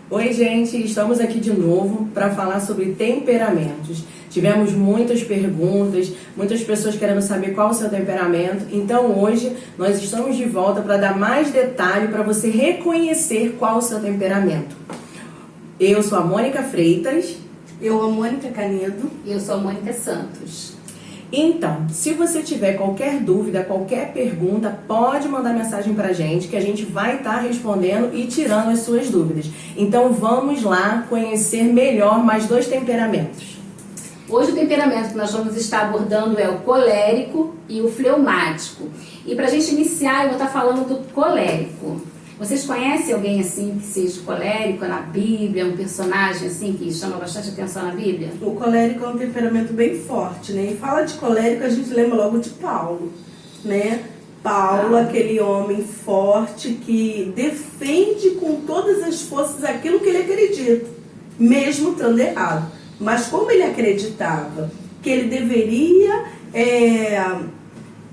Oi, gente, estamos aqui de novo para falar sobre temperamentos. Tivemos muitas perguntas, muitas pessoas querendo saber qual é o seu temperamento. Então hoje nós estamos de volta para dar mais detalhe para você reconhecer qual é o seu temperamento. Eu sou a Mônica Freitas. Eu, a Mônica Canedo. E eu sou a Mônica Santos. Então, se você tiver qualquer dúvida, qualquer pergunta, pode mandar mensagem pra gente que a gente vai estar respondendo e tirando as suas dúvidas. Então vamos lá conhecer melhor mais dois temperamentos. Hoje o temperamento que nós vamos estar abordando é o colérico e o fleumático. E pra gente iniciar eu vou estar falando do colérico. Vocês conhecem alguém assim que seja colérico na Bíblia, um personagem assim que chama bastante atenção na Bíblia? O colérico é um temperamento bem forte, né? E fala de colérico, a gente lembra logo de Paulo, né? Paulo, aquele homem forte que defende com todas as forças aquilo que ele acredita, mesmo estando errado. Mas como ele acreditava que ele deveria,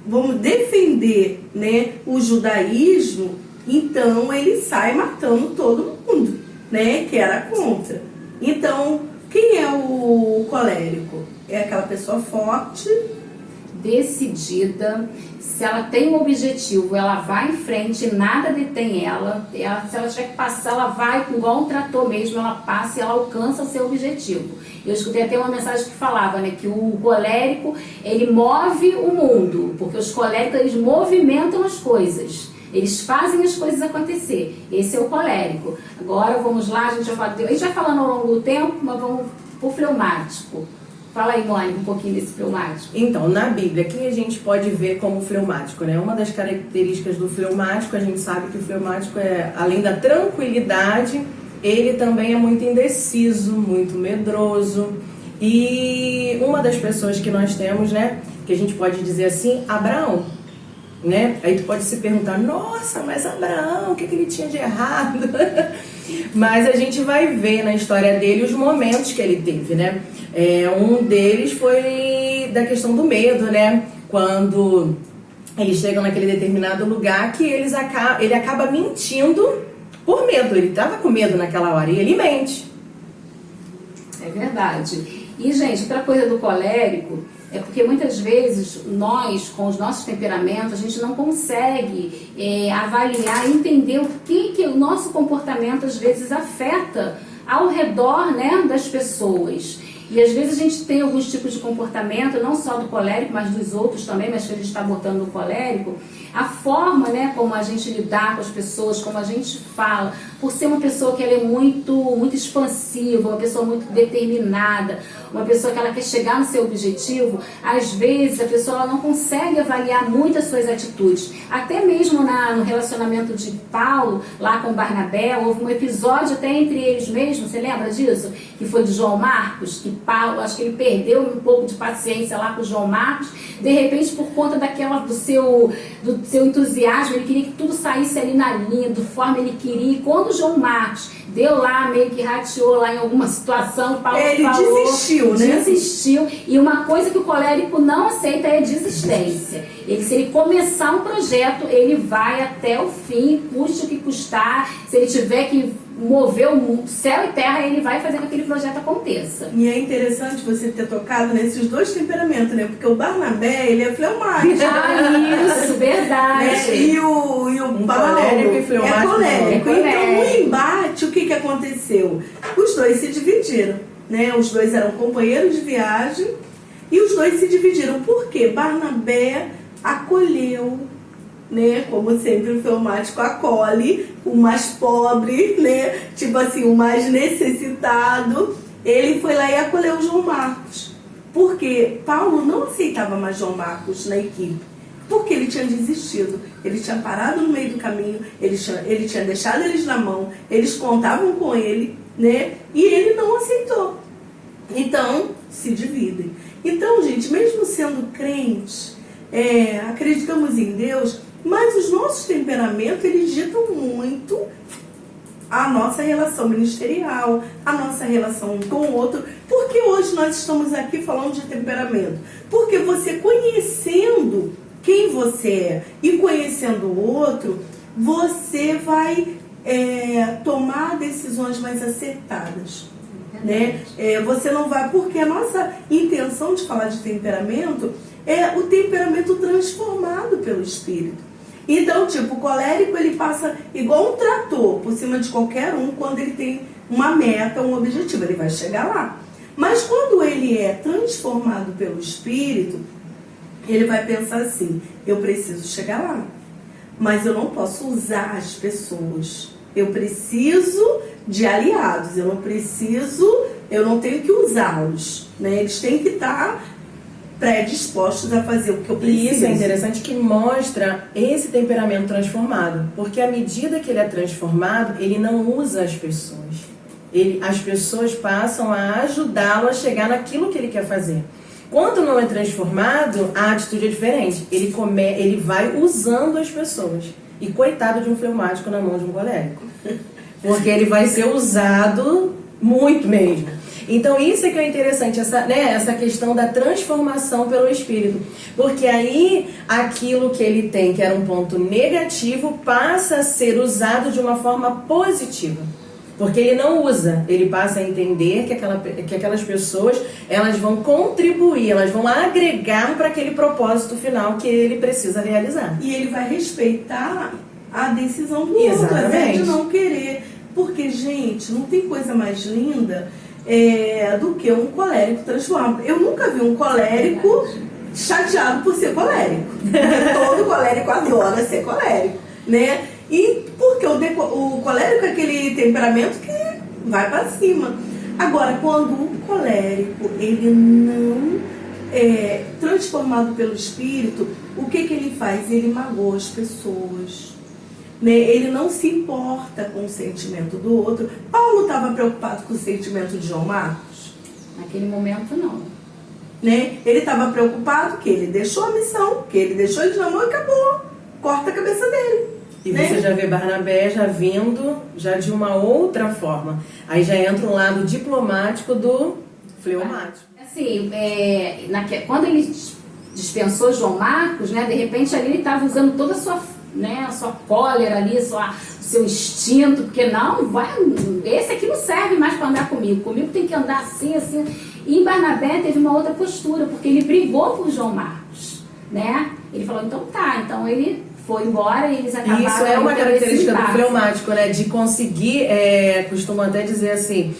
vamos defender, né, o judaísmo, então ele sai matando todo mundo, né, que era contra. Então, quem é o colérico? É aquela pessoa forte, decidida. Se ela tem um objetivo, ela vai em frente, nada detém ela. Se ela tiver que passar, ela vai igual um trator mesmo, ela passa e ela alcança o seu objetivo. Eu escutei até uma mensagem que falava, né, que o colérico, ele move o mundo, porque os coléricos, eles movimentam as coisas. Eles fazem as coisas acontecer. Esse é o colérico. Agora vamos lá, a gente vai falando ao longo do tempo, mas vamos pro fleumático. Fala aí, Mônica, um pouquinho desse fleumático. Então, na Bíblia, quem a gente pode ver como fleumático, né? Uma das características do fleumático, a gente sabe que o fleumático é, além da tranquilidade, ele também é muito indeciso, muito medroso. E uma das pessoas que nós temos, né, que a gente pode dizer assim, Abraão, né? Aí tu pode se perguntar, nossa, mas Abraão, o que ele tinha de errado? Mas a gente vai ver na história dele os momentos que ele teve, né? Um deles foi da questão do medo, né? Quando eles chegam naquele determinado lugar que ele acaba mentindo por medo. Ele estava com medo naquela hora e ele mente. É verdade. E, gente, outra coisa do colérico é porque muitas vezes nós, com os nossos temperamentos, a gente não consegue avaliar e entender o que o nosso comportamento às vezes afeta ao redor, né, das pessoas. E às vezes a gente tem alguns tipos de comportamento, não só do colérico, mas dos outros também, mas que a gente está botando no colérico, a forma, né, como a gente lidar com as pessoas, como a gente fala, por ser uma pessoa que ela é muito expansiva, uma pessoa muito determinada, uma pessoa que ela quer chegar no seu objetivo, às vezes a pessoa ela não consegue avaliar muito as suas atitudes. Até mesmo no relacionamento de Paulo, lá com Barnabé, houve um episódio até entre eles mesmos, você lembra disso? Que foi de João Marcos, que Paulo, acho que ele perdeu um pouco de paciência lá com João Marcos, de repente por conta do seu entusiasmo, ele queria que tudo saísse ali na linha, do forma ele queria, e quando João Marcos deu lá, meio que rateou lá em alguma situação, Paulo ele falou, desistiu, né? Desistiu, e uma coisa que o colérico não aceita é a desistência. Se ele começar um projeto, ele vai até o fim, custe o que custar, se ele tiver que mover o mundo, céu e terra, ele vai fazer com que aquele projeto aconteça. E é interessante você ter tocado nesses dois temperamentos, né? Porque o Barnabé, ele é fleumático. Isso, verdade. Né? E o Paulo colérico e fleumático é colérico. também. Então, no embate, o que aconteceu? Os dois se dividiram, né? Os dois eram companheiros de viagem e os dois se dividiram. Por quê? Barnabé acolheu, né? Como sempre o fleumático acolhe o mais pobre, né? Tipo assim, o mais necessitado. Ele foi lá e acolheu João Marcos. Porque Paulo não aceitava mais João Marcos na equipe. Porque ele tinha desistido. Ele tinha parado no meio do caminho, ele tinha deixado eles na mão, eles contavam com ele, né? E ele não aceitou. Então, se dividem. Então, gente, mesmo sendo crentes, acreditamos em Deus, mas os nossos temperamentos, eles ditam muito a nossa relação ministerial, a nossa relação um com o outro. Por que hoje nós estamos aqui falando de temperamento? Porque você conhecendo quem você é e conhecendo o outro, você vai tomar decisões mais acertadas. Né? Você não vai, porque a nossa intenção de falar de temperamento é o temperamento transformado pelo Espírito. Então, tipo, o colérico, ele passa igual um trator por cima de qualquer um quando ele tem uma meta, um objetivo, ele vai chegar lá. Mas quando ele é transformado pelo Espírito, ele vai pensar assim: eu preciso chegar lá, mas eu não posso usar as pessoas. Eu preciso de aliados, eu não tenho que usá-los, né? Eles têm que estar predispostos a fazer o que eu preciso. E isso é interessante, que mostra esse temperamento transformado, porque à medida que ele é transformado, ele não usa as pessoas. As pessoas passam a ajudá-lo a chegar naquilo que ele quer fazer. Quando não é transformado, a atitude é diferente. Ele vai usando as pessoas. E coitado de um fleumático na mão de um colérico. Porque ele vai ser usado muito mesmo. Então isso é que é interessante, essa questão da transformação pelo Espírito. Porque aí aquilo que ele tem, que era um ponto negativo, passa a ser usado de uma forma positiva. Porque ele não usa, ele passa a entender que aquelas pessoas, elas vão contribuir, elas vão agregar para aquele propósito final que ele precisa realizar. E ele vai respeitar a decisão do outro, né, de não querer. Porque, gente, não tem coisa mais linda do que um colérico transformado. Eu nunca vi um colérico chateado por ser colérico. Todo colérico adora ser colérico, né? E porque o colérico é aquele temperamento que vai para cima. Agora, quando o colérico, ele não é transformado pelo Espírito, o que ele faz? Ele magoa as pessoas. Né? Ele não se importa com o sentimento do outro. Paulo estava preocupado com o sentimento de João Marcos? Naquele momento, não. Né? Ele estava preocupado que ele deixou a missão, que ele deixou ele de namoro e acabou. Corta a cabeça dele. E você já vê Barnabé já vindo já de uma outra forma. Aí já entra um lado diplomático do fleumático. Assim, quando ele dispensou João Marcos, né, de repente ali ele estava usando toda a sua cólera ali, o seu instinto, porque esse aqui não serve mais para andar comigo tem que andar assim, assim. E em Barnabé teve uma outra postura, porque ele brigou por João Marcos, né? Ele falou, então tá, então ele foi embora e eles acabaram... Isso é uma característica do fleumático, né? De conseguir, costumam até dizer assim,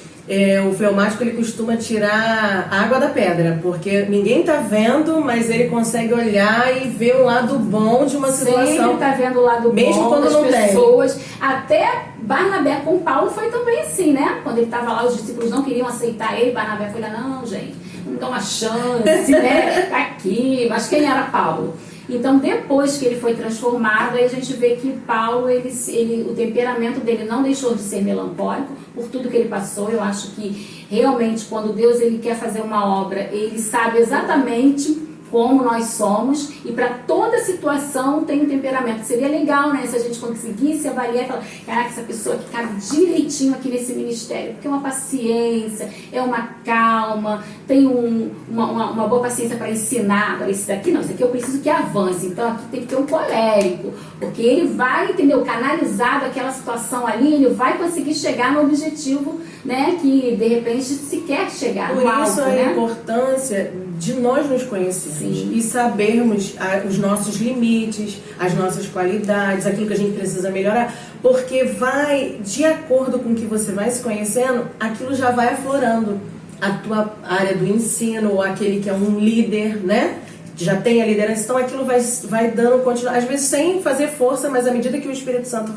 o fleumático ele costuma tirar água da pedra, porque ninguém tá vendo, mas ele consegue olhar e ver o lado bom de uma situação. Sempre tá vendo o lado mesmo bom quando das não pessoas. tem. Até Barnabé com Paulo foi também assim, né? Quando ele tava lá, os discípulos não queriam aceitar ele, Barnabé foi lá, não, gente, não dá uma chance, né? Tá aqui. Mas quem era Paulo? Então, depois que ele foi transformado, aí a gente vê que Paulo, o temperamento dele não deixou de ser melancólico por tudo que ele passou. Eu acho que realmente quando Deus ele quer fazer uma obra, ele sabe exatamente como nós somos, e para toda situação tem um temperamento. Seria legal, né, se a gente conseguisse avaliar e falar, caraca, essa pessoa que cabe direitinho aqui nesse ministério, porque é uma paciência, é uma calma, tem uma boa paciência para ensinar. Agora, esse daqui não, esse aqui eu preciso que avance, então aqui tem que ter um colérico, porque ele vai, entendeu, canalizado aquela situação ali, ele vai conseguir chegar no objetivo, né, que de repente se quer chegar. Por no isso alto, a né? importância de nós nos conhecermos. Sim. E sabermos os nossos limites, as nossas qualidades, aquilo que a gente precisa melhorar, porque vai, de acordo com o que você vai se conhecendo, aquilo já vai aflorando. A tua área do ensino, ou aquele que é um líder, né? Já tem a liderança, então aquilo vai dando continuidade, às vezes sem fazer força, mas à medida que o Espírito Santo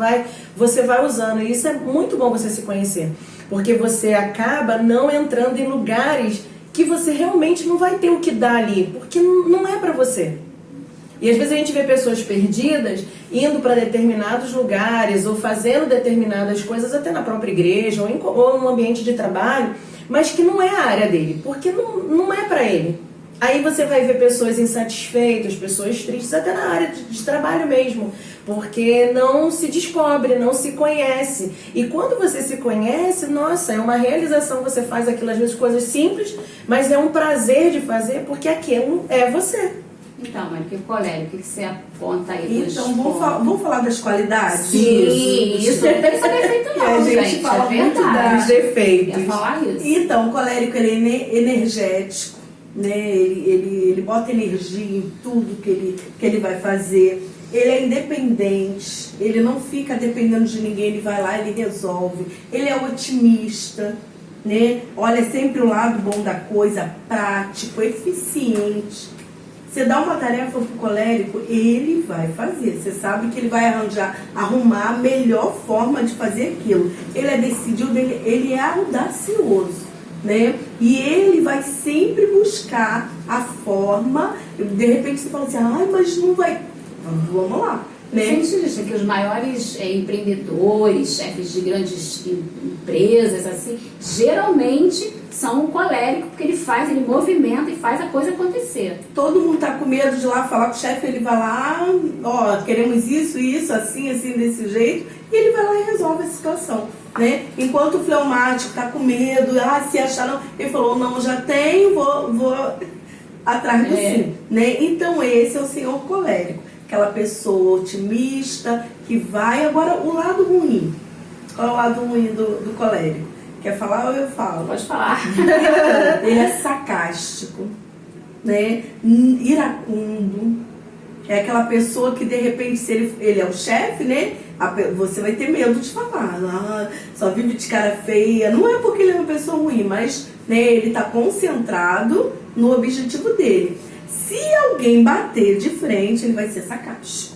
você vai usando, e isso é muito bom você se conhecer, porque você acaba não entrando em lugares que você realmente não vai ter o que dar ali, porque não é pra você. E às vezes a gente vê pessoas perdidas indo para determinados lugares ou fazendo determinadas coisas até na própria igreja ou no ambiente de trabalho, mas que não é a área dele, porque não é para ele. Aí você vai ver pessoas insatisfeitas, pessoas tristes, até na área de trabalho mesmo, porque não se descobre, não se conhece. E quando você se conhece, nossa, é uma realização, você faz aquilo, às vezes coisas simples, mas é um prazer de fazer, porque aquilo é você. Então, Mônica, colérico, o que você aponta aí? Então, vamos falar das qualidades? Sim, isso não tem que ser defeito E não, a gente gente, fala é muito verdade. Dos defeitos. Ia falar isso. Então, o colérico, ele é energético, né? Ele bota energia em tudo que ele vai fazer. Ele é independente, ele não fica dependendo de ninguém, ele vai lá, ele resolve. Ele é otimista, né? Olha sempre o lado bom da coisa, prático, eficiente. Você dá uma tarefa para o colérico, ele vai fazer. Você sabe que ele vai arrumar a melhor forma de fazer aquilo. Ele é decidido, ele é audacioso, né? E ele vai sempre buscar a forma. De repente você fala assim, ai, mas não vai. Vamos lá, né? Sempre diz que os maiores empreendedores, chefes de grandes empresas, assim, geralmente são coléricos, porque ele movimenta e faz a coisa acontecer. Todo mundo tá com medo de ir lá falar com o chefe, ele vai lá, ó, queremos isso, assim, desse jeito, e ele vai lá e resolve a situação, né? Enquanto o fleumático tá com medo, se achar não, ele falou, não, já tenho, vou atrás do sim, né? Então esse é o senhor colérico, aquela pessoa otimista, que vai. Agora, o lado ruim. Qual é o lado ruim do colérico? Quer falar ou eu falo? Pode falar. Ele é sarcástico, né? Iracundo. É aquela pessoa que, de repente, se ele é o chefe, né? Você vai ter medo de falar. Só vive de cara feia. Não é porque ele é uma pessoa ruim, mas, né, ele está concentrado no objetivo dele. Se alguém bater de frente, ele vai ser sarcástico,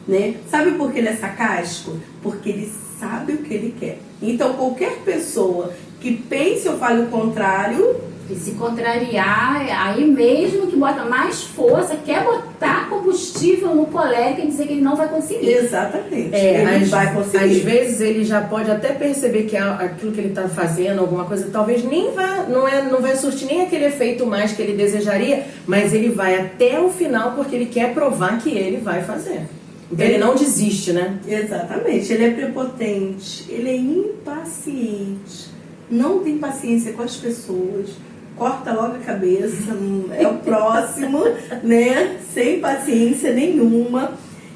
né? Sabe por que ele é sarcástico? Porque ele sabe o que ele quer. Então, qualquer pessoa que pense ou fale o contrário... E se contrariar, aí mesmo que bota mais força, quer botar combustível no colérico e dizer que ele não vai conseguir. Exatamente. Ele vai conseguir. Às vezes ele já pode até perceber que aquilo que ele está fazendo, alguma coisa, talvez nem não vai surtir nem aquele efeito mais que ele desejaria, mas ele vai até o final porque ele quer provar que ele vai fazer. Então ele não desiste, né? Exatamente. Ele é prepotente, ele é impaciente, não tem paciência com as pessoas, corta logo a cabeça, é o próximo, né? Sem paciência nenhuma.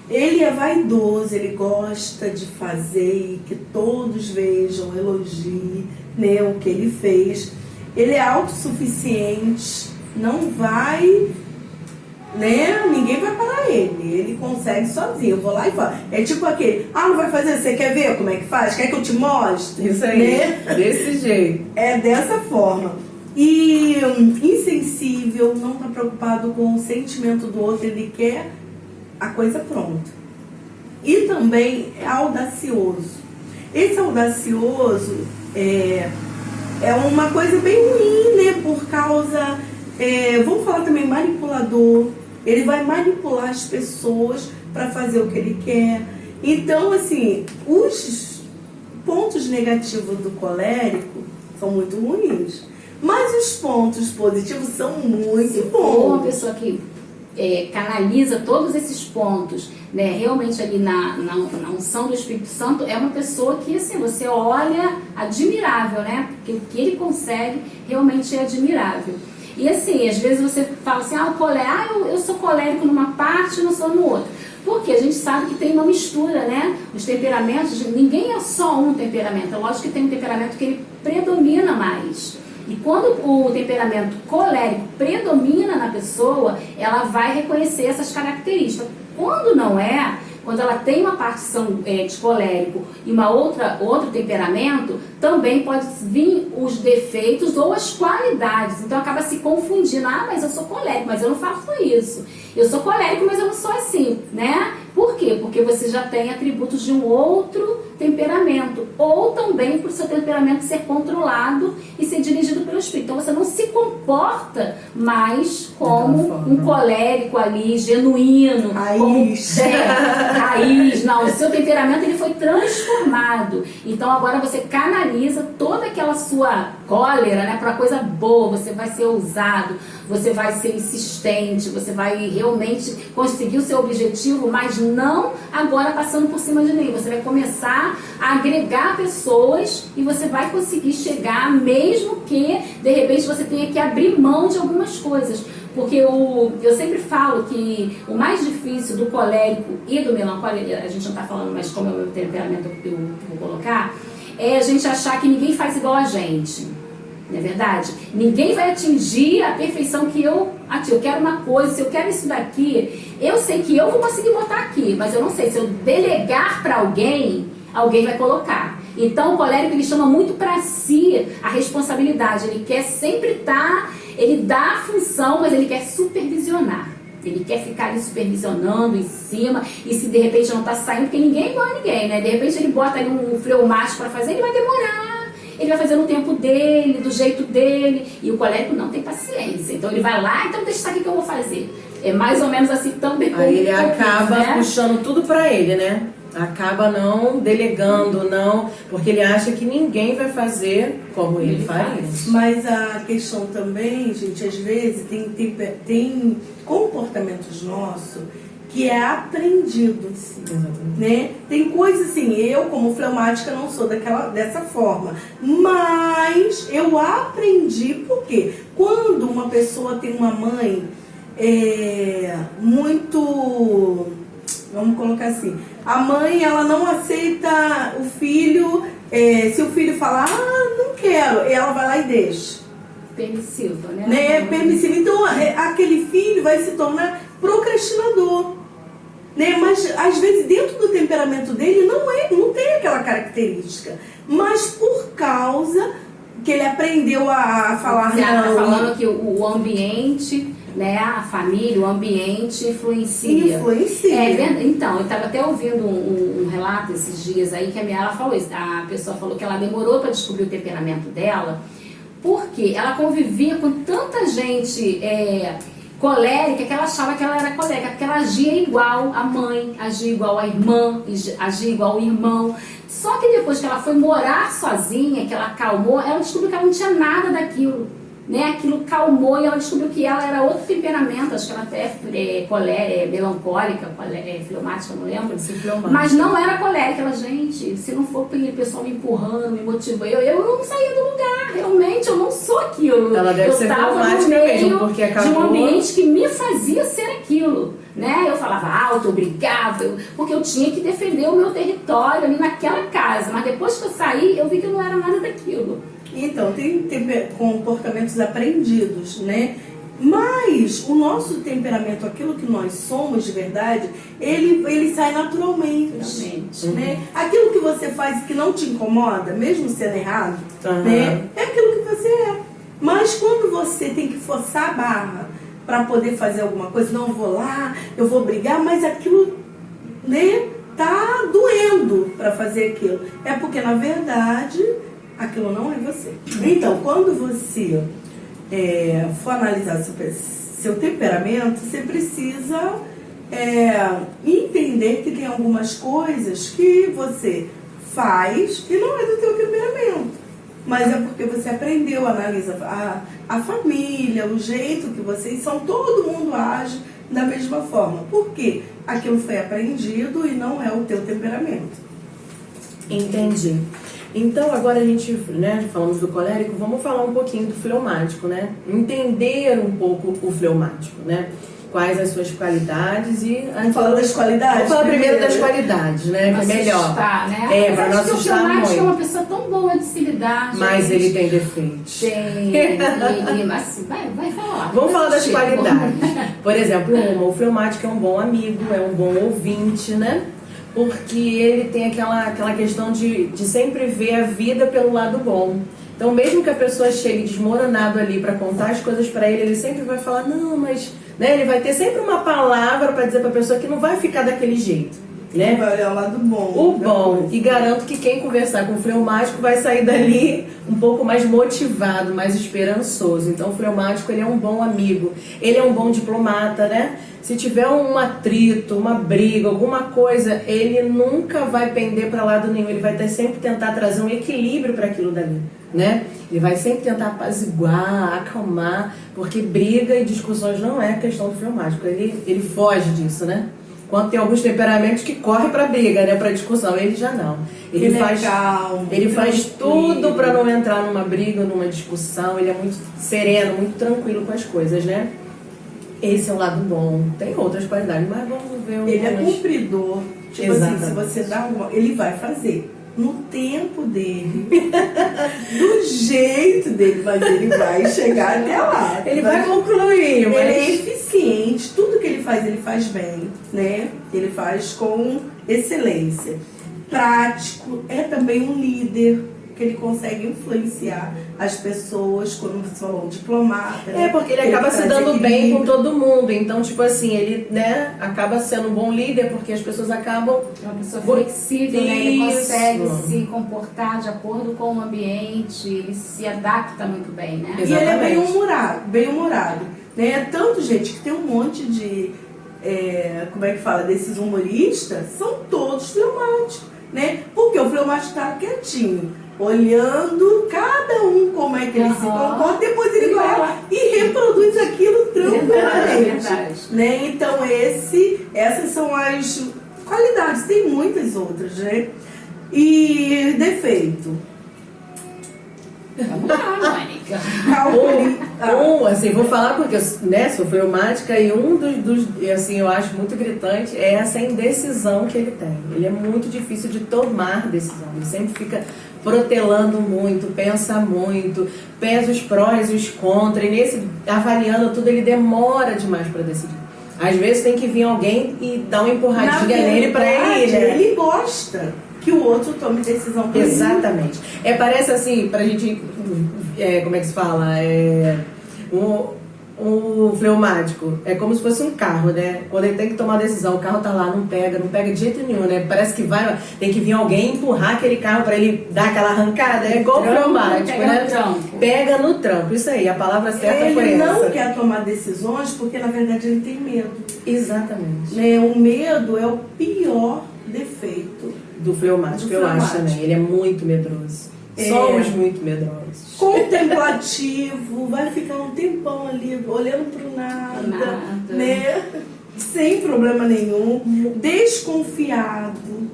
Ele é vaidoso, ele gosta de fazer e que todos vejam, elogiem, né, o que ele fez. Ele é autossuficiente, não vai, né? Ninguém vai parar ele. Ele consegue sozinho. Eu vou lá e falo. É tipo aquele, não vai fazer, você quer ver como é que faz? Quer que eu te mostre? Isso aí, né? Desse jeito. É dessa forma. E insensível, não está preocupado com o sentimento do outro, ele quer a coisa pronta. E também é audacioso. Esse audacioso é uma coisa bem ruim, né? Por causa, vamos falar também manipulador. Ele vai manipular as pessoas para fazer o que ele quer. Então, assim, os pontos negativos do colérico são muito ruins. Mas os pontos positivos são muito bons. Uma pessoa que canaliza todos esses pontos, né, realmente ali na unção do Espírito Santo, é uma pessoa que, assim, você olha admirável, né? Porque o que ele consegue realmente é admirável. E assim, às vezes você fala assim, eu sou colérico numa parte e não sou no outro. Porque a gente sabe que tem uma mistura, né? Os temperamentos, ninguém é só um temperamento. É lógico que tem um temperamento que ele predomina mais. E quando o temperamento colérico predomina na pessoa, ela vai reconhecer essas características. Quando não é, quando ela tem uma partição de colérico e outro temperamento, também pode vir os defeitos ou as qualidades. Então acaba se confundindo. Mas eu sou colérico, mas eu não faço isso. Eu sou colérico, mas eu não sou assim, né? Por quê? Porque você já tem atributos de um outro temperamento. Ou também por seu temperamento ser controlado e ser dirigido pelo Espírito. Então você não se comporta mais como um colérico ali, genuíno. Raiz. Raiz. Não, o seu temperamento ele foi transformado. Então agora você canaliza toda aquela sua cólera, né, para coisa boa. Você vai ser ousado, você vai ser insistente, você vai realmente conseguir o seu objetivo, mas não agora passando por cima de ninguém. Você vai começar a agregar pessoas e você vai conseguir chegar, mesmo que de repente você tenha que abrir mão de algumas coisas. Porque eu sempre falo que o mais difícil do colérico e do melancólico, a gente não está falando mais como é o meu temperamento que eu vou colocar, é a gente achar que ninguém faz igual a gente. Não é verdade? Ninguém vai atingir a perfeição que eu atingo. Eu quero uma coisa, se eu quero isso daqui, eu sei que eu vou conseguir botar aqui, mas eu não sei, se eu delegar para alguém, alguém vai colocar. Então o colérico, ele chama muito para si a responsabilidade, ele quer sempre estar, ele dá a função, mas ele quer supervisionar. Ele quer ficar ali supervisionando em cima, e se de repente não está saindo, porque ninguém é igual a ninguém, né? De repente ele bota ali um fleumático para fazer, ele vai demorar. Ele vai fazer no tempo dele, do jeito dele, e o colérico não tem paciência. Então ele vai lá, então deixa eu saber o que eu vou fazer. É mais ou menos assim também. Aí ele acaba puxando tudo pra ele, né? Acaba não delegando, não, porque ele acha que ninguém vai fazer como ele faria. Mas a questão também, gente, às vezes tem comportamentos nossos que é aprendido, né? Tem coisas assim, eu como fleumática não sou dessa forma, mas eu aprendi, porque quando uma pessoa tem uma mãe muito, vamos colocar assim, a mãe, ela não aceita o filho, se o filho falar, não quero, ela vai lá e deixa. Permissiva, né? Permissiva. Então, aquele filho vai se tornar procrastinador. Né? Mas, às vezes, dentro do temperamento dele, não tem aquela característica. Mas, por causa que ele aprendeu a falar Você não. está falando que o ambiente, né, a família, o ambiente influencia. Então, eu estava até ouvindo um relato esses dias aí que ela falou isso. A pessoa falou que ela demorou para descobrir o temperamento dela, porque ela convivia com tanta gente colérica, que ela achava que ela era colérica, porque ela agia igual a mãe, agia igual a irmã, agia igual o irmão. Só que depois que ela foi morar sozinha, que ela acalmou, ela descobriu que ela não tinha nada daquilo, né? Aquilo calmou e ela descobriu que ela era outro temperamento. Acho que ela até é melancólica, fleumática, não lembro. Mas não era colérica. Ela, gente, se não for o pessoal me empurrando, me motivando, eu não saía do lugar. Realmente, eu não sou aquilo. Ela deve ser fleumática mesmo, porque acabou de um ambiente que me fazia ser aquilo, né? Eu falava alto, eu brigava, porque eu tinha que defender o meu território ali naquela casa. Mas depois que eu saí, eu vi que eu não era nada daquilo. Então, tem comportamentos aprendidos, né? Mas o nosso temperamento, aquilo que nós somos de verdade, ele sai naturalmente. Né? Aquilo que você faz que não te incomoda, mesmo sendo errado, né? É aquilo que você é. Mas quando você tem que forçar a barra para poder fazer alguma coisa, não, eu vou lá, eu vou brigar, mas aquilo, né, tá doendo para fazer aquilo. É porque, na verdade, aquilo não é você. Então, quando você for analisar seu temperamento, você precisa entender que tem algumas coisas que você faz que não é do teu temperamento. Mas é porque você aprendeu, analisa a família, o jeito que vocês são, todo mundo age da mesma forma. Por quê? Aquilo foi aprendido e não é o teu temperamento. Entendi. Então, agora a gente, né, falamos do colérico, vamos falar um pouquinho do fleumático, né? Entender um pouco o fleumático, né? Quais as suas qualidades e... Vamos falar das qualidades? Vamos falar primeiro das qualidades, né? Que é melhor. Assustar, né? Para não assustar muito. O fleumático é uma pessoa tão boa de se lidar. Mas ele tem defeitos. Mas vai falar. Vamos falar das qualidades. Por exemplo, o fleumático é um bom amigo, é um bom ouvinte, né? Porque ele tem aquela questão de sempre ver a vida pelo lado bom. Então, mesmo que a pessoa chegue desmoronado ali para contar as coisas para ele sempre vai falar, não, mas... Né, ele vai ter sempre uma palavra para dizer para a pessoa que não vai ficar daquele jeito. Né? Vai olhar o lado bom. O bom. E garanto que quem conversar com o fleumático vai sair dali um pouco mais motivado, mais esperançoso. Então, o fleumático, ele é um bom amigo. Ele é um bom diplomata, né? Se tiver um atrito, uma briga, alguma coisa, ele nunca vai pender para lado nenhum. Ele vai sempre tentar trazer um equilíbrio para aquilo dali, né? Ele vai sempre tentar apaziguar, acalmar, porque briga e discussões não é questão do fleumático. Ele foge disso, né? Quando tem alguns temperamentos que correm pra briga, né? Pra discussão. Ele já não. Ele é calmo, ele faz tranquilo. tudo pra não entrar numa briga, numa discussão. Ele é muito sereno, muito tranquilo com as coisas, né? Esse é o lado bom. Tem outras qualidades, mas vamos ver o Ele é cumpridor. Tipo Exatamente. assim, se você dá ele vai fazer. No tempo dele, do jeito dele, mas ele vai chegar até lá. Ele vai concluir, mas... Ele é eficiente, tudo que ele faz bem, né? Ele faz com excelência. Prático, é também um líder, que ele consegue influenciar as pessoas, quando você falou, um diplomata. É, porque ele acaba se dando bem com todo mundo. Então, tipo assim, ele, né, acaba sendo um bom líder, porque as pessoas acabam... É uma pessoa flexível, né? Ele Isso. consegue se comportar de acordo com o ambiente, ele se adapta muito bem, né? E ele é Exatamente. bem humorado, né? Tanto, gente, que tem um monte de, como é que fala, desses humoristas, são todos fleumáticos, né? Porque o fleumático tá quietinho, olhando cada um como é que ele se comporta, depois ele vai lá e reproduz aquilo tranquilamente. Verdade. Né? Então essas são as qualidades, tem muitas outras, né? E defeito. Vamos lá, Mônica. Assim, vou falar porque, né, sou fleumática e um dos, assim, eu acho muito gritante é essa indecisão que ele tem. Ele é muito difícil de tomar decisão. Ele sempre fica protelando muito, pensa muito, pesa os prós e os contras, e nesse avaliando tudo, ele demora demais para decidir. Às vezes tem que vir alguém e dar uma empurradinha nele para ele ir, né? Ele gosta que o outro tome decisão por ele. Exatamente. Parece assim, pra gente, como é que se fala? Um fleumático é como se fosse um carro, né? Quando ele tem que tomar decisão, o carro tá lá, não pega de jeito nenhum, né? Parece que tem que vir alguém empurrar aquele carro pra ele dar aquela arrancada. É igual o fleumático, né? Pega no tranco. Isso aí, a palavra certa foi essa. Ele não quer tomar decisões porque, na verdade, ele tem medo. Exatamente. Né? O medo é o pior defeito do fleumático, eu acho, né? Ele é muito medroso. Somos muito medrosos. Contemplativo, vai ficar um tempão ali olhando pro nada, né? Sem problema nenhum. Desconfiado,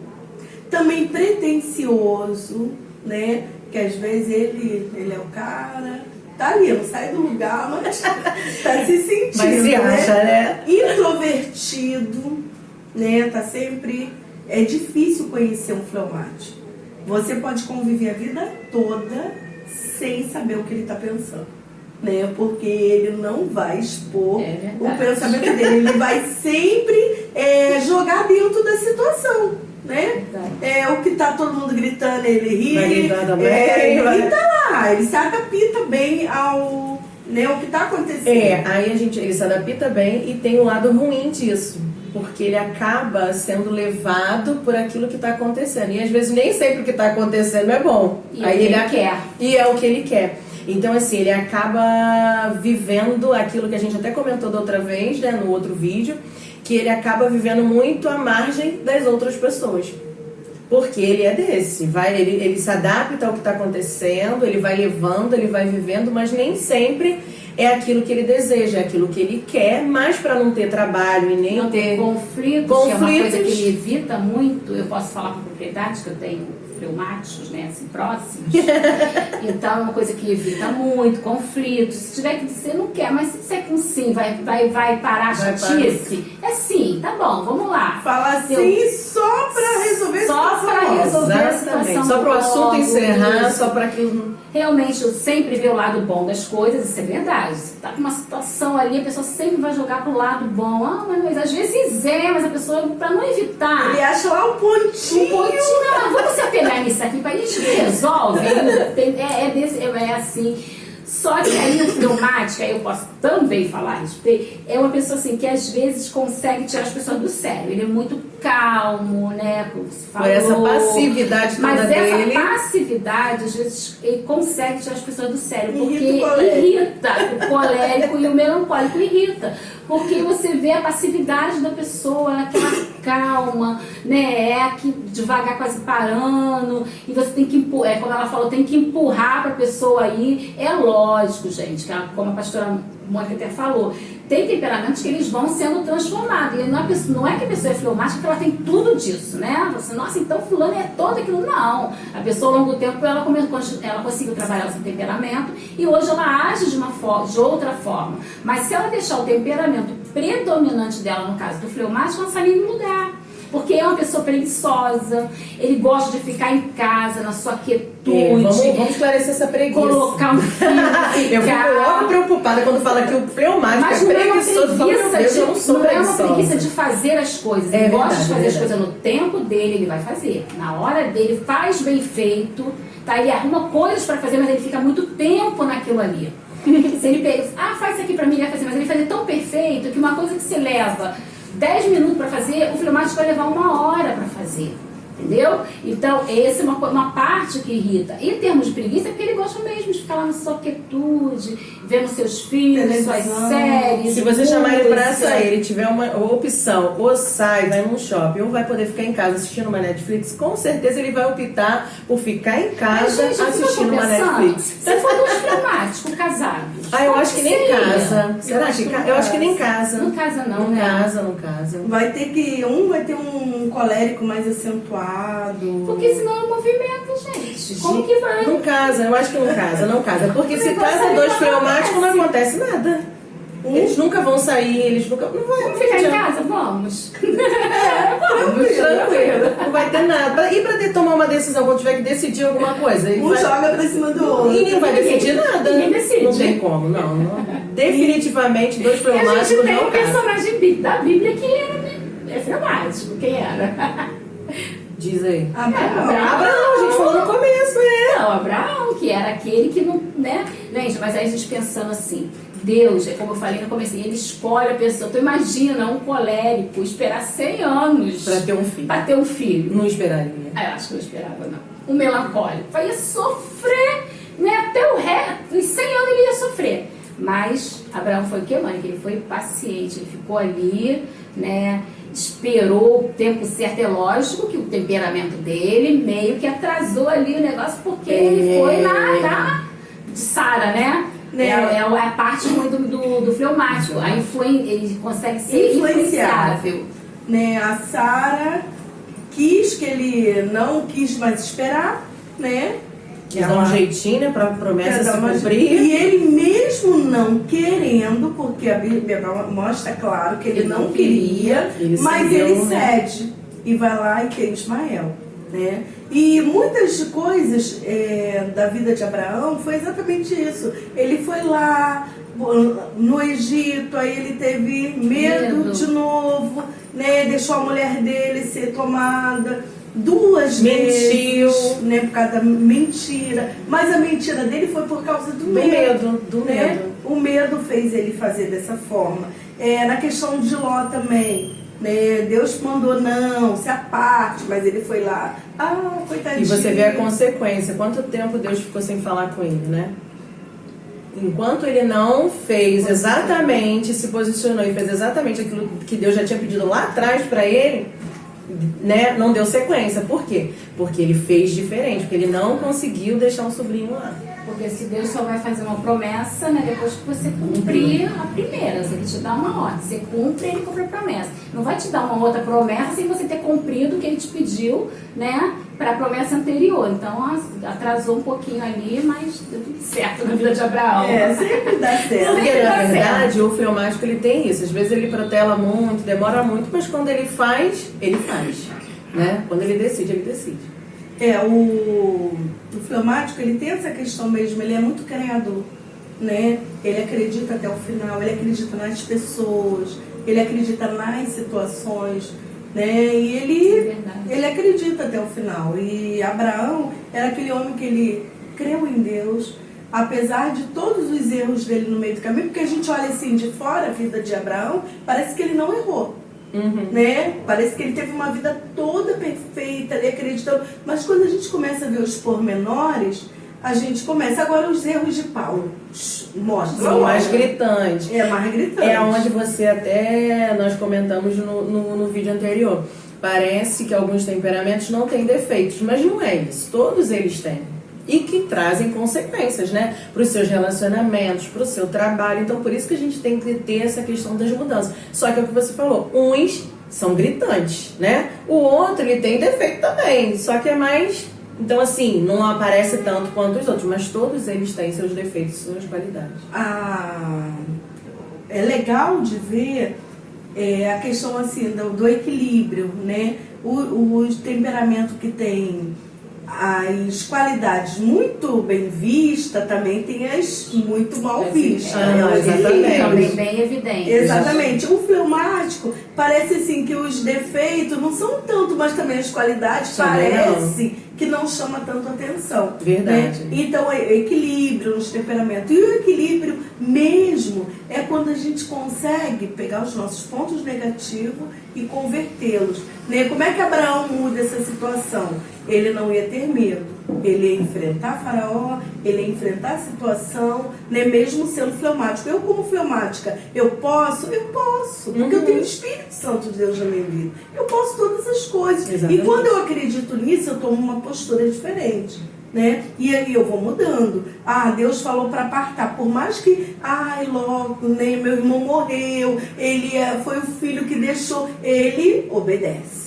também pretensioso, né? Que às vezes ele é o cara, tá ali, não sai do lugar, mas tá se sentindo, mas se acha, né? Introvertido, né? Tá sempre... É difícil conhecer um fleumático. Você pode conviver a vida toda sem saber o que ele está pensando, né? Porque ele não vai expor o pensamento dele. Ele vai sempre jogar dentro da situação, né? O que tá todo mundo gritando, ele ri. Vai gritar também. Ele tá lá, ele se adapta bem ao, né, o que tá acontecendo. Aí ele se adapta bem e tem um lado ruim disso. Porque ele acaba sendo levado por aquilo que está acontecendo. E às vezes nem sempre o que está acontecendo é bom. E aí ele quer. E é o que ele quer. Então, assim, ele acaba vivendo aquilo que a gente até comentou da outra vez, né, no outro vídeo, que ele acaba vivendo muito à margem das outras pessoas. Porque ele é desse. Ele se adapta ao que está acontecendo, ele vai levando, ele vai vivendo, mas nem sempre é aquilo que ele deseja, é aquilo que ele quer, mas para não ter trabalho e nem não ter conflitos, que é uma coisa que ele evita muito. Eu posso falar com propriedade, que eu tenho fleumáticos, né, assim, próximos. Então é uma coisa que evita muito, conflitos. Se tiver que dizer, não quer, mas se disser que um sim vai parar a chatice, é sim, tá bom, vamos lá. Fala assim só para resolver a situação. Só para resolver a situação. Só para o assunto encerrar, só para aquilo... Realmente, eu sempre ver o lado bom das coisas, isso é verdade. Você tá com uma situação ali, a pessoa sempre vai jogar pro lado bom. Mas às vezes mas a pessoa, para não evitar... Ele acha lá um pontinho. Não, vamos se apegar nisso aqui, para a gente resolve. É assim... Só que aí o fleumático, aí eu posso também falar a respeito, é uma pessoa assim que às vezes consegue tirar as pessoas do sério. Ele é muito calmo, né? Como se falou. Por essa passividade toda mas dele. Essa passividade, às vezes, ele consegue tirar as pessoas do sério. Porque irrita o colérico e o melancólico irrita. Porque você vê a passividade da pessoa, aquela calma, né? Aqui devagar, quase parando. E você tem que como ela falou, tem que empurrar para a pessoa aí. É lógico, gente, que como a pastora Mônica até falou, tem temperamentos que eles vão sendo transformados. E não é que a pessoa é fleumática que ela tem tudo disso, né? Você, nossa, então fulano é todo aquilo. Não. A pessoa, ao longo do tempo, ela conseguiu trabalhar o seu temperamento e hoje ela age de outra forma. Mas se ela deixar o temperamento predominante dela, no caso do fleumático, ela sai em lugar. Porque é uma pessoa preguiçosa, ele gosta de ficar em casa, na sua quietude. Vamos esclarecer essa preguiça. Colocar um filho, eu fico logo preocupada quando fala que o fleumático é preguiçoso. Não é uma preguiça de fazer as coisas. Ele gosta de fazer as coisas no tempo dele, ele vai fazer. Na hora dele, faz bem feito, tá? Ele arruma coisas para fazer, mas ele fica muito tempo naquilo ali. Se ele pega, faz isso aqui pra mim, ele vai fazer, mas ele faz tão perfeito que uma coisa que se leva 10 minutos para fazer, o fleumático vai levar 1 hora para fazer, entendeu? Então, essa é uma parte que irrita. Em termos de preguiça, é porque ele gosta mesmo de ficar lá na sua quietude, vendo seus filmes, suas séries. Se você chamar ele para sair, ele tiver uma opção, ou sai, vai num shopping, ou vai poder ficar em casa assistindo uma Netflix, com certeza ele vai optar por ficar em casa assistindo uma Netflix. Se for dois fleumáticos casados. Eu acho que nem casa. Será que eu acho que nem casa. Não casa não, né? Não casa. Vai ter que vai ter um colérico mais acentuado. Porque senão é um movimento, gente. Como que vai? Não casa, eu acho que não casa. Porque se casa dois fleumáticos não acontece nada. Eles nunca vão sair, eles nunca. Não vai. Vamos ficar em casa? Vamos. Vamos, tranquilo. Não vai ter nada. E pra tomar uma decisão, quando tiver que decidir alguma coisa, ele joga pra cima do outro. E ninguém vai decidir nada. Ninguém decide. Não tem como, não. Definitivamente, dois fleumáticos não. A gente tem um personagem da Bíblia que é fleumático. Quem era? Diz aí. Abraão, a gente falou no começo, né? Não, Abraão, que era aquele que não, né? Gente, mas aí a gente pensando assim, Deus, como eu falei no começo, ele escolhe a pessoa. Tu imagina um colérico esperar 100 anos pra ter um filho. Pra ter um filho. Não esperaria. Eu acho que não esperava, não. Um melancólico. Ia sofrer, né? Até o resto, em 100 anos ele ia sofrer. Mas Abraão foi o que, mãe? Ele foi paciente, ele ficou ali, né? Esperou o tempo certo. É lógico que o temperamento dele meio que atrasou ali o negócio, porque ele foi na de Sara, né? É a parte muito do fleumático. Ele consegue ser influenciável. Né? A Sara quis, que ele não quis mais esperar, né? Quis dar um jeitinho, né, pra promessa se cumprir. E ele mesmo não querendo, porque a Bíblia mostra claro que ele não queria, mas ele cede e vai lá e tem Ismael, né? E muitas coisas da vida de Abraão foi exatamente isso. Ele foi lá no Egito, aí ele teve medo de novo, né? Deixou a mulher dele ser tomada 2 vezes, né? Por causa da mentira. Mas a mentira dele foi por causa do medo. O medo fez ele fazer dessa forma. Na questão de Ló também, né? Deus mandou não, se aparte, mas ele foi lá. Coitadinho. E você vê a consequência. Quanto tempo Deus ficou sem falar com ele, né? Enquanto ele não fez exatamente, se posicionou e fez exatamente aquilo que Deus já tinha pedido lá atrás para ele, né, não deu sequência. Por quê? Porque ele fez diferente, porque ele não conseguiu deixar um sobrinho lá. Porque se Deus só vai fazer uma promessa, né, depois que você cumprir a primeira, se ele te dá uma ordem, você cumpre, ele cumpre a promessa. Não vai te dar uma outra promessa sem você ter cumprido o que ele te pediu, né, para a promessa anterior. Então atrasou um pouquinho ali, mas deu tudo certo na vida de Abraão. Sempre dá certo. Porque na verdade o fleumático ele tem isso. Às vezes ele protela muito, demora muito, mas quando ele faz, né? Quando ele decide, ele decide. O fleumático, ele tem essa questão mesmo, ele é muito criador, né? Ele acredita até o final, ele acredita nas pessoas, ele acredita nas situações, né? E ele acredita até o final. E Abraão era aquele homem que ele creu em Deus, apesar de todos os erros dele no meio do caminho, porque a gente olha assim de fora a vida de Abraão, parece que ele não errou. Né? Parece que ele teve uma vida toda perfeita, ele acreditou. Mas quando a gente começa a ver os pormenores, a gente começa. Agora os erros de Paulo mostram. São mais gritantes. Mais gritantes. É onde você até, nós comentamos no vídeo anterior. Parece que alguns temperamentos não têm defeitos, mas não é isso. Todos eles têm. e que trazem consequências, né? Para os seus relacionamentos, para o seu trabalho. Então, por isso que a gente tem que ter essa questão das mudanças. Só que é o que você falou, uns são gritantes, né? O outro, ele tem defeito também, só que é mais... Então, assim, não aparece tanto quanto os outros, mas todos eles têm seus defeitos e suas qualidades. É legal de ver a questão assim do equilíbrio, né? O temperamento que tem as qualidades muito bem vistas, também tem as muito mal vistas. Exatamente. Também bem evidente. Exatamente. O fleumático parece assim que os defeitos não são tanto, mas também as qualidades parece que não chama tanto atenção. Verdade. Né? Então, equilíbrio nos temperamentos. E o equilíbrio mesmo é quando a gente consegue pegar os nossos pontos negativos e convertê-los. Né? Como é que Abraão muda essa situação? Ele não ia ter medo. Ele ia enfrentar Faraó, ele ia enfrentar a situação, né? Mesmo sendo fleumático. Eu, como fleumática, eu posso, porque eu tenho o Espírito Santo de Deus na minha vida. Eu posso todas as coisas. Exatamente. E quando eu acredito nisso, eu tomo uma postura diferente. Né? E aí eu vou mudando. Deus falou para apartar. Por mais que, logo, né, meu irmão morreu, ele foi o filho que deixou, ele obedece.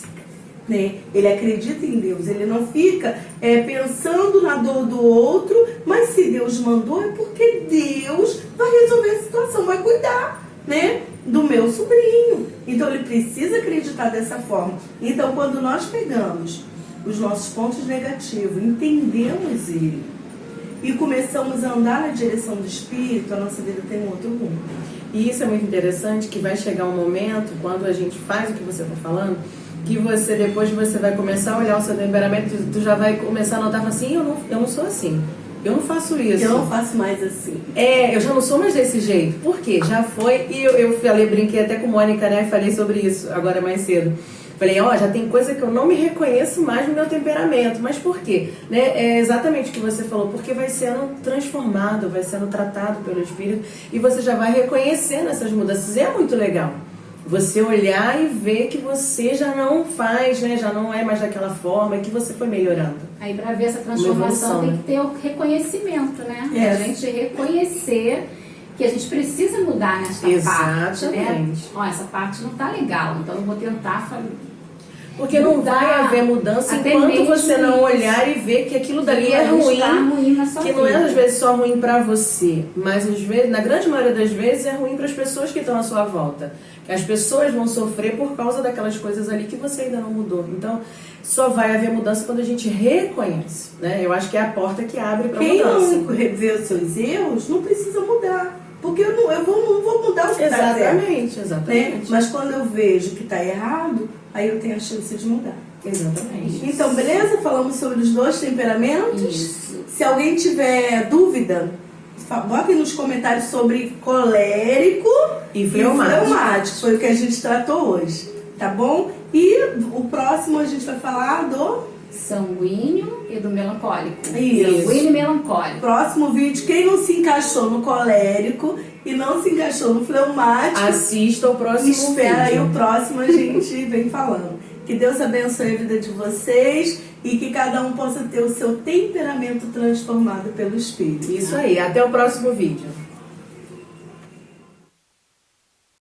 Né? Ele acredita em Deus, ele não fica pensando na dor do outro, mas se Deus mandou é porque Deus vai resolver a situação, vai cuidar, né, do meu sobrinho. Então ele precisa acreditar dessa forma. Então quando nós pegamos os nossos pontos negativos, entendemos ele e começamos a andar na direção do Espírito, a nossa vida tem um outro rumo. E isso é muito interessante, que vai chegar um momento, quando a gente faz o que você está falando, que depois você vai começar a olhar o seu temperamento, tu já vai começar a notar assim, eu não sou assim, eu não faço isso. Eu não faço mais assim. Eu já não sou mais desse jeito. Por quê? Já foi, e eu falei, brinquei até com Mônica, né, falei sobre isso agora mais cedo. Falei, já tem coisa que eu não me reconheço mais no meu temperamento. Mas por quê? Né? É exatamente o que você falou, porque vai sendo transformado, vai sendo tratado pelo Espírito, e você já vai reconhecendo essas mudanças. É muito legal você olhar e ver que você já não faz, né? Já não é mais daquela forma, e que você foi melhorando. Aí para ver essa transformação tem que ter o reconhecimento, né? A gente reconhecer que a gente precisa mudar nessa parte, né? Essa parte não tá legal, então eu vou tentar porque não vai haver mudança enquanto você não olhar e ver que aquilo dali é ruim, que não é às vezes só ruim para você, mas às vezes, na grande maioria das vezes, é ruim para as pessoas que estão à sua volta. As pessoas vão sofrer por causa daquelas coisas ali que você ainda não mudou. Então, só vai haver mudança quando a gente reconhece, né? Eu acho que é a porta que abre para mudança. Quem não vê os seus erros não precisa mudar. Porque eu não vou mudar o que está certo. Exatamente. Né? Mas quando eu vejo que está errado, aí eu tenho a chance de mudar. Exatamente. Então, beleza? Falamos sobre os dois temperamentos. Isso. Se alguém tiver dúvida, botem nos comentários sobre colérico e fleumático. Foi o que a gente tratou hoje. Tá bom? E o próximo a gente vai falar do... sanguíneo e do melancólico. Isso. Sanguíneo e melancólico. Próximo vídeo, quem não se encaixou no colérico e não se encaixou no fleumático, assista o próximo espera vídeo. aí o próximo, a gente vem falando. Que Deus abençoe a vida de vocês e que cada um possa ter o seu temperamento transformado pelo Espírito. Isso aí, até o próximo vídeo.